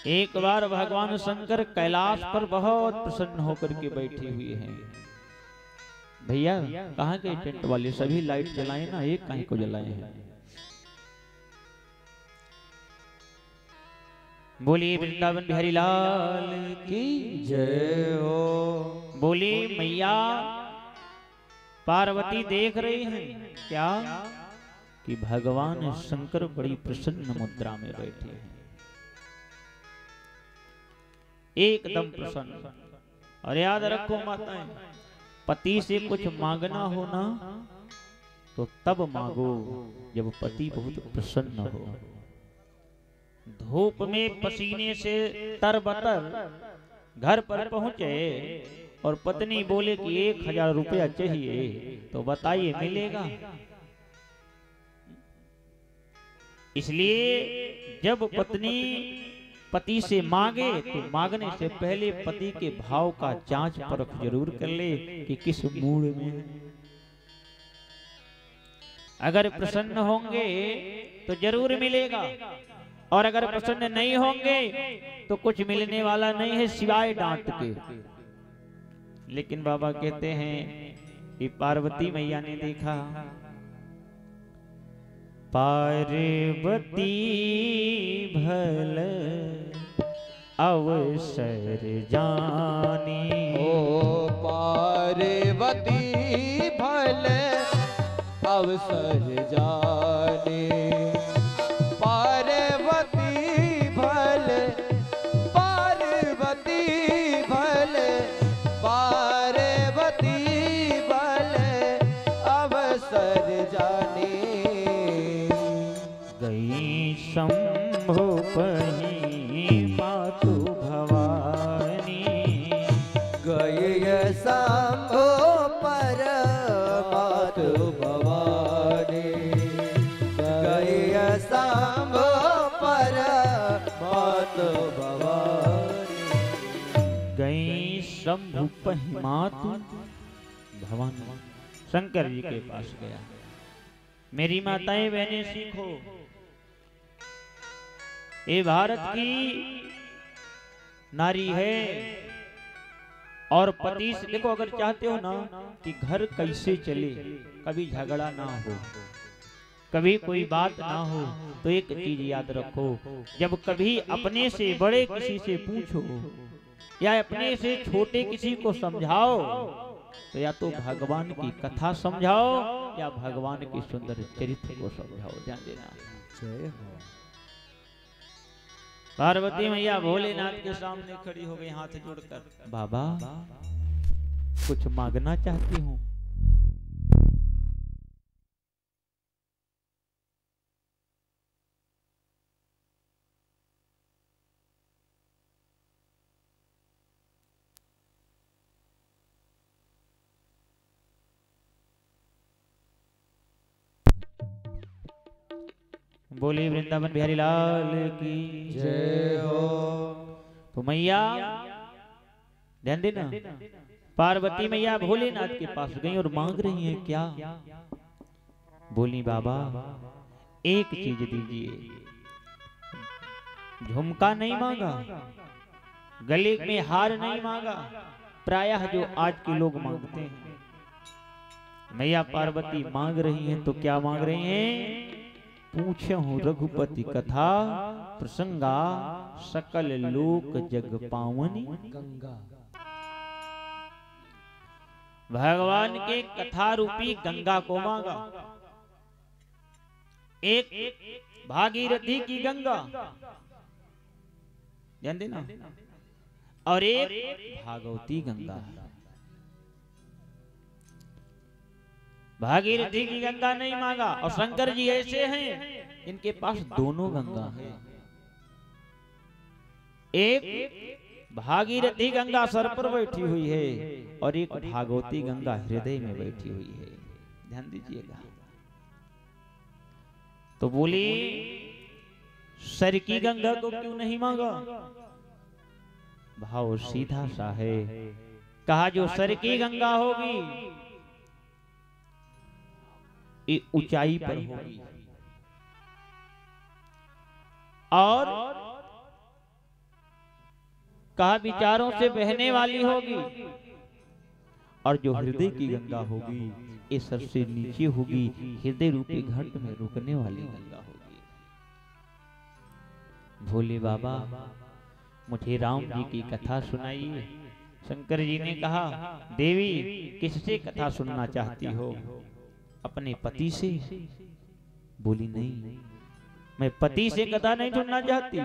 एक बार भगवान शंकर कैलाश पर बहुत प्रसन्न होकर के बैठे हुए हैं। भैया कहाँ के टेंट वाले, सभी लाइट जलाए ना, एक कहीं को जलाए हैं। बोलिए वृंदावन बिहारी लाल की जय हो। बोलिए मैया पार्वती देख रही हैं क्या कि भगवान शंकर बड़ी प्रसन्न मुद्रा में बैठे हैं, एकदम प्रसन्न। और याद रखो माताएं, पति से कुछ मांगना हो ना तो तब मांगो जब पति बहुत प्रसन्न हो। धूप में पसीने से तरबतर घर पर पहुंचे और पत्नी बोले कि 1000 रुपया चाहिए, तो बताइए मिलेगा? इसलिए जब पत्नी पति से मांगे तो मांगने से पहले पति के भाव का जांच परख जरूर कर ले कि किस मूड में है। अगर प्रसन्न होंगे तो जरूर मिलेगा, और अगर प्रसन्न नहीं होंगे तो कुछ मिलने वाला नहीं है सिवाय डांट के। लेकिन बाबा कहते हैं कि पार्वती मैया ने देखा, पार्वती भल अवसर जानी, ओ पार्वती भल अवसर जाने। पार्वती भल, पार्वती भल, पार्वती भल अवसर जाने। गई शंभु पही मातु भवानी, गय शंभु पर मातु भवानी, गय शंभु पर मातु भवानी। गई शंभु पही मातु भवानी। शंकर जी के पास गया। मेरी माताएं बहनें सीखो, ये भारत की नारी है और पति से देखो, अगर चाहते हो ना कि घर कैसे चले, कभी झगड़ा ना हो, कभी कोई बात ना हो, तो एक चीज याद रखो, जब कभी अपने से बड़े किसी से पूछो या अपने से छोटे किसी को समझाओ, तो या तो भगवान की कथा समझाओ या भगवान के सुंदर चरित्र को समझाओ। ध्यान देना। जय हो। पार्वती मैया भोलेनाथ के सामने खड़ी हो गई हाथ जोड़कर, बाबा कुछ मांगना चाहती हूँ। बोली वृंदावन बिहारी लाल की जय हो। तो मैया ध्यान देना, पार्वती मैया भोलेनाथ के पास गई और मांग रही हैं क्या? बोली बाबा एक चीज दीजिए। झुमका नहीं मांगा, गले में हार नहीं मांगा, प्रायः जो आज के लोग मांगते हैं। मैया पार्वती मांग रही हैं तो क्या मांग रही हैं? पूछे हूँ रघुपति कथा प्रसंगा, सकल लोक जग पावनी गंगा। भगवान के कथा रूपी गंगा को मांगा। एक भागीरथी की गंगा, ध्यान देना, और एक भागवती गंगा। भागीरथी की गंगा नहीं मांगा। और शंकर जी ऐसे हैं इनके पास दोनों गंगा है। एक भागीरथी गंगा सर पर बैठी हुई है और एक भागवती गंगा हृदय में बैठी हुई है। ध्यान दीजिएगा। तो बोली सर की गंगा को क्यों नहीं मांगा? भाव सीधा सा है। कहा जो सर की गंगा होगी ये ऊंचाई पर होगी और कहा विचारों से बहने वाली होगी, और जो हृदय की गंगा होगी ये सबसे नीचे होगी, हृदय रूपी घट में रुकने वाली गंगा होगी। भोले बाबा मुझे राम जी की कथा सुनाइए। शंकर जी ने कहा, देवी किससे कथा सुनना चाहती हो? अपने पति से। बोली नहीं, मैं पति से कथा नहीं सुनना चाहती।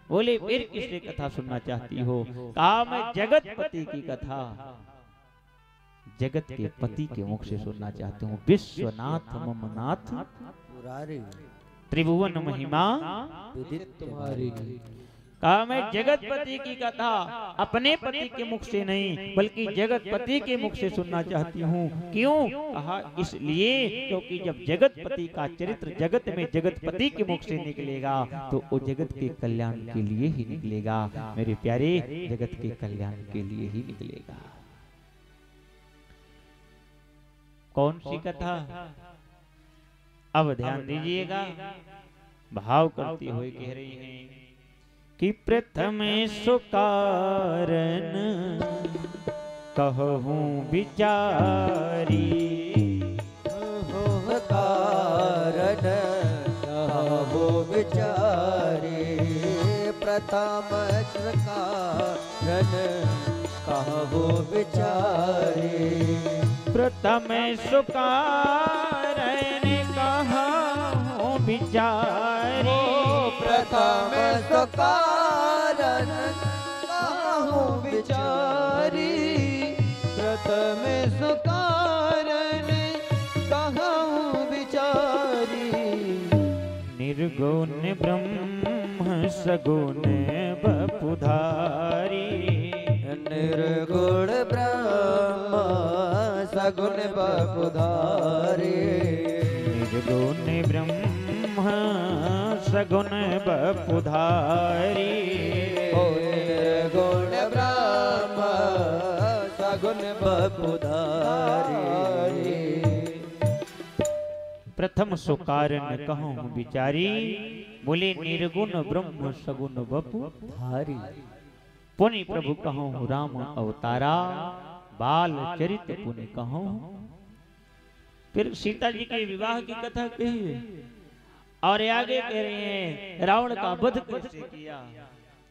बोले फिर किससे कथा सुनना चाहती हो? कहा मैं जगत पति की कथा, जगत के पति के मुख से सुनना चाहती हूँ। विश्वनाथ ममनाथ मुरारी त्रिभुवन महिमा विदित तुम्हारी। कहा मैं जगत पति की कथा अपने पति के मुख से नहीं बल्कि जगत पति के मुख से सुनना चाहती हूँ। क्यों? कहा इसलिए क्योंकि जब जगत पति का चरित्र जगत में जगत पति के मुख से निकलेगा तो वो जगत के कल्याण के लिए ही निकलेगा। मेरे प्यारे, जगत के कल्याण के लिए ही निकलेगा। कौन सी कथा? अब ध्यान दीजिएगा, भाव करती हुए कह रही हैं कि प्रथम सुकारण कहूँ विचारी, कारण कहूँ विचारी। प्रथम सुकारण कहूँ विचारी। प्रथम सुकारण कहूँ विचारी। प्रथम सुकारण कहूँ विचारी। प्रथम सुकारण कहूँ विचारी। निर्गुण ब्रह्म सगुण बपुधारी। निर्गुण ब्रह्म सगुण बपुधारी। निर्गुण ब्रह्म सगुण बपुधारी। निर्गुण ब्रह्म सगुण बपुधारी। प्रथम सुकारण कहूँ विचारी। बोले निर्गुण ब्रह्म सगुण बपुधारी। पुनि प्रभु कहूँ राम अवतारा। बाल चरित पुनि कहूँ। फिर सीता जी के विवाह की कथा कही है और आगे कह रहे हैं रावण का वध कैसे किया।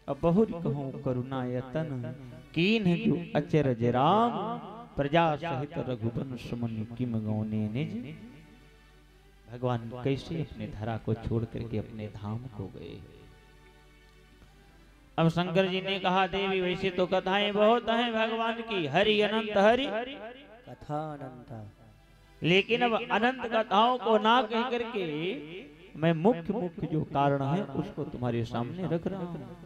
अब बहुरी कहूँ करुणा यतन कीन जो अचरज राम। प्रजा सहित रघुवंश मन किम गौने निज। भगवान कैसे अपने धरा को छोड़ करके अपने धाम को गए। अब शंकर जी ने कहा, देवी वैसे तो कथाएं बहुत हैं भगवान की, हरि अनंत हरि कथा अनंत, लेकिन अब अनंत कथाओं को ना कह करके मैं मुख्य मुख्य जो कारण है उसको तुम्हारे सामने रख रहा हूँ।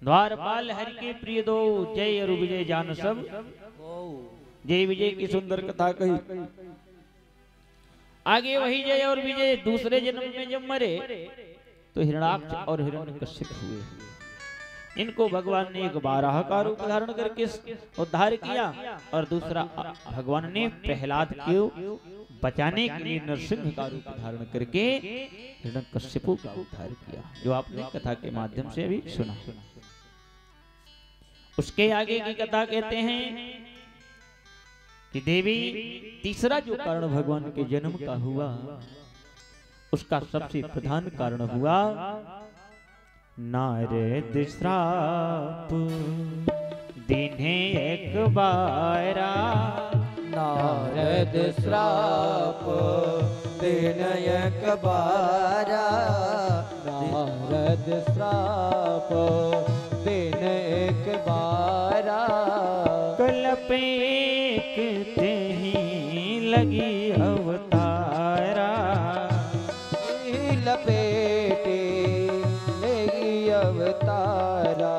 द्वारपाल हरि के प्रिय दो, जय और विजय जान सब। जय विजय की सुंदर कथा कही। आगे वही जय और विजय दूसरे जन्म में जब मरे तो हिरण्याक्ष और हिरण्यकश्यप हुए। इनको भगवान ने एक बारह का रूप धारण करके उद्धार किया और दूसरा भगवान ने प्रहलाद को बचाने के लिए नरसिंह का रूप धारण करके हिरण्यकश्यप का उद्धार किया, जो आपने कथा के माध्यम से अभी सुना। उसके आगे की कथा कहते हैं कि देवी तीसरा जो कारण भगवान के जन्म का हुआ उसका सबसे प्रधान कारण हुआ नारद श्राप दिने एक बारा। नारद श्राप दिन एक बारा। नारद श्राप दिन एक बारा। कल्पे ही लगी अवतारा। लपेटे लेगी अवतारा।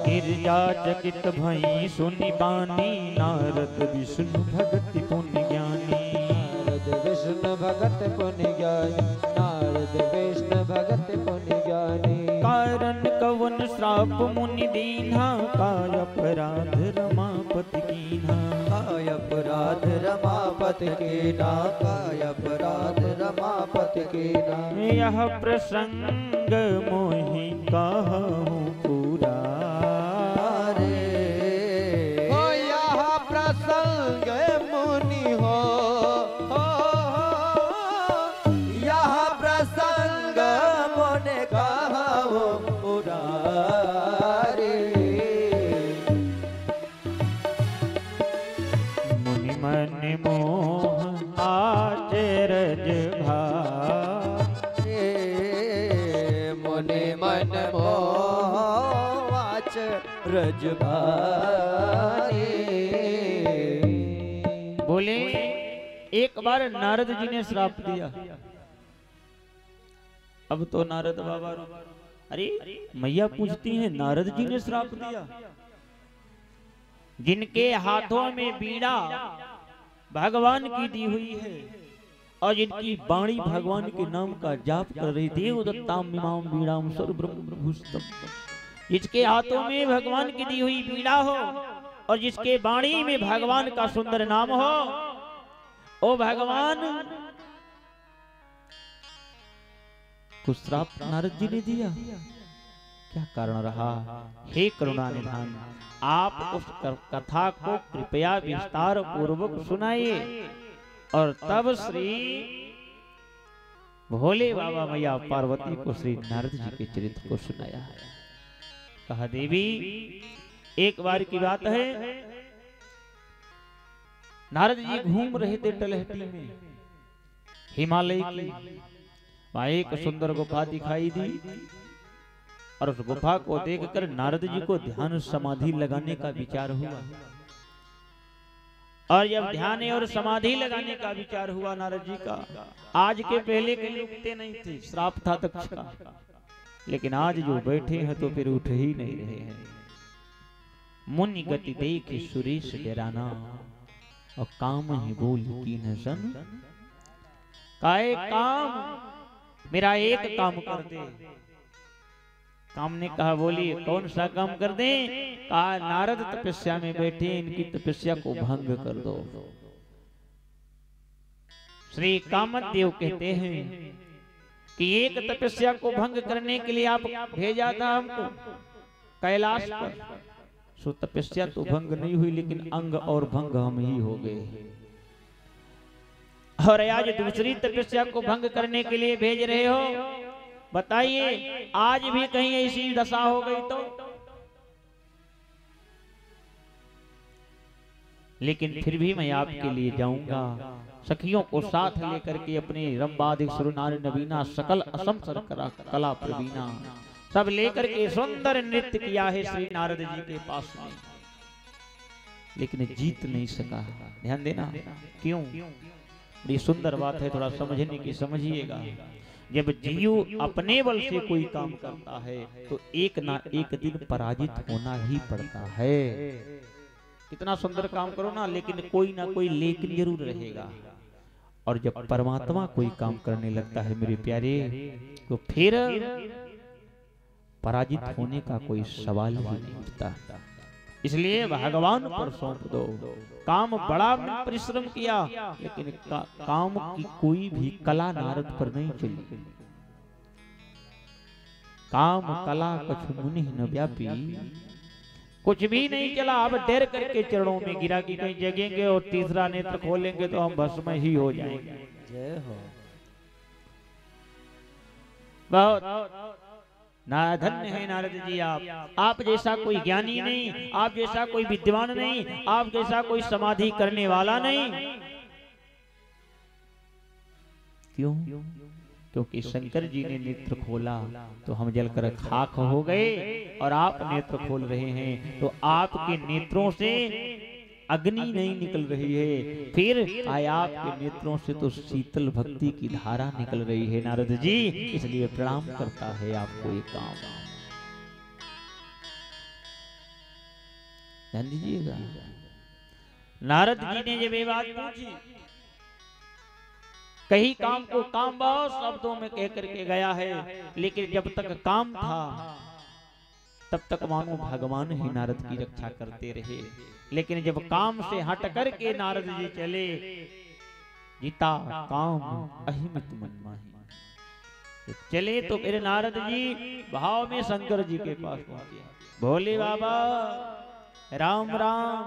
गिरजा चकित भई सुनि बानी नारद विष्णु भगति पुण्य ज्ञानी। नारद विष्णु भगत पुण्य ज्ञानी। नारद विष्णु भगत पुण्य ज्ञानी। कारण कवन श्राप मुनि दीन्हा काय अपराध रमापति कीन्हा। काय अपराध रमापति कीन्हा। काय अपराध रमापति कीन्हा। यह प्रसंग मोहि कहूँ मुरारे। हो यहाँ प्रसंग मुनि हो, यहाँ प्रसंग मुनि कहो मुरारे। मुनि मन मोह आचरज भारे। मुनि मन मोह आचरज भारे। बोले एक बार नारद जी ने श्राप दिया। अब तो नारद बाबा अरे मैया पूछती हैं नारद जी ने श्राप दिया? जिनके हाथों में बीड़ा भगवान की दी हुई है और जिनकी वाणी भगवान के नाम का जाप कर रही थी, उदत्ताम इमाम बीड़ाम सर्वब्रह्मभूषितम, जिसके हाथों में भगवान की दी हुई बीड़ा हो और जिसके वाणी में भगवान का सुंदर नाम हो, ओ भगवान को श्राप नारद जी ने दिया। क्या कारण रहा? हे करुणा निधान, आप उस कथा को कृपया विस्तार पूर्वक सुनाइए। और तब श्री भोले बाबा मैया पार्वती को श्री नारद जी के चरित्र को सुनाया। कहा देवी एक बार की बात है, नारद जी घूम रहे थे तलहटी में हिमालय की। वहां एक सुंदर गुफा दिखाई दी और उस गुफा को देखकर नारद जी को ध्यान समाधि लगाने का विचार हुआ। और जब ध्यान और समाधि लगाने का विचार हुआ नारद जी का, आज के पहले कहीं उठते नहीं थे, श्राप था दक्ष का, लेकिन आज जो बैठे हैं तो फिर उठ ही नहीं रहे हैं। मुनि गति देख सुरेश डराना और काम ही बोल की न सन। काए काम, मेरा एक काम कर दे। काम ने कहा बोलिए कौन सा काम कर दे? कहा नारद तपस्या में बैठे, इनकी तपस्या को भंग कर दो। श्री कामदेव कहते हैं कि एक तपस्या को भंग करने के लिए आप भेजा था हमको कैलाश पर, सो तपस्या तो भंग नहीं हुई, लेकिन अंग और भंग हम ही हो गए। और आज दूसरी तपस्या को भंग करने के लिए भेज रहे हो, बताइए आज भी कहीं ऐसी दशा हो गई तो? लेकिन फिर भी मैं आपके लिए जाऊंगा, सखियों को साथ लेकर के अपने रंबादिक सुरनार नवीना सकल असम कला प्रवीणा सब लेकर के सुंदर नृत्य किया है श्री नारद जी के पास में, लेकिन जीत नहीं सका। ध्यान देना क्यों? बड़ी सुंदर बात है, थोड़ा समझने की समझिएगा। जब जीव अपने बल से कोई काम करता है तो एक ना एक दिन पराजित होना ही पड़ता है। कितना सुंदर काम करो ना, लेकिन कोई ना कोई लेकिन जरूर रहेगा। और जब परमात्मा कोई काम करने लगता है मेरे प्यारे, तो फिर पराजित होने का कोई सवाल ही नहीं उठता। इसलिए भगवान पर सौंप दो। काम बड़ा परिश्रम किया, लेकिन काम की कोई भी कला नारद पर नहीं चली। काम कला कछु मुनि न व्यापी, कुछ भी नहीं चला। अब डर करके चरणों में गिरा कि कहीं जगेंगे और तीसरा नेत्र खोलेंगे तो हम भस्म ही हो जाएंगे। जय हो। बहुत ना धन्य है नारद जी आप जैसा कोई ज्ञानी नहीं, आप जैसा कोई विद्वान नहीं, आप जैसा कोई समाधि करने वाला नहीं। क्यों? क्योंकि शंकर जी ने नेत्र खोला तो हम जलकर खाक हो गए, और आप नेत्र खोल रहे हैं तो आपके नेत्रों से अग्नि नहीं निकल रही है, फिर आपके नेत्रों से तो शीतल भक्ति की धारा निकल रही है नारद जी। इसलिए प्रणाम करता है आपको ये काम। ध्यान दीजिएगा। नारद जी ने जब ये बात पूछी, कहीं काम को काम बहुत शब्दों में कह करके गया है, लेकिन जब तक काम था तब तक मानो भगवान ही नारद की रक्षा करते रहे। लेकिन जब काम से हट करके नारद जी चले, जीता काम अहिमित मन माही, तो चले तो फिर नारद जी भाव में शंकर जी के पास पहुंचे। भोले बाबा राम राम।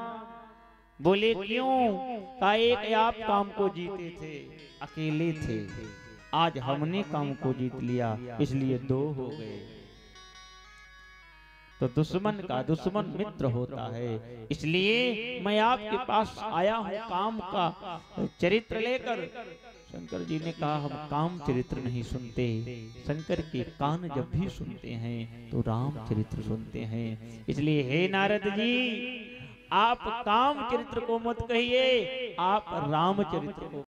बोले क्यों? का एक आप काम को जीते थे, अकेले थे, आज हमने काम को जीत लिया इसलिए दो हो गए। तो दुश्मन का दुश्मन मित्र होता है, इसलिए मैं आपके पास आया हूँ काम का चरित्र लेकर। शंकर जी ने कहा हम काम चरित्र नहीं सुनते, शंकर के कान जब भी सुनते हैं तो राम चरित्र सुनते हैं। इसलिए हे नारद जी, आप काम चरित्र को मत कहिए, आप राम चरित्र को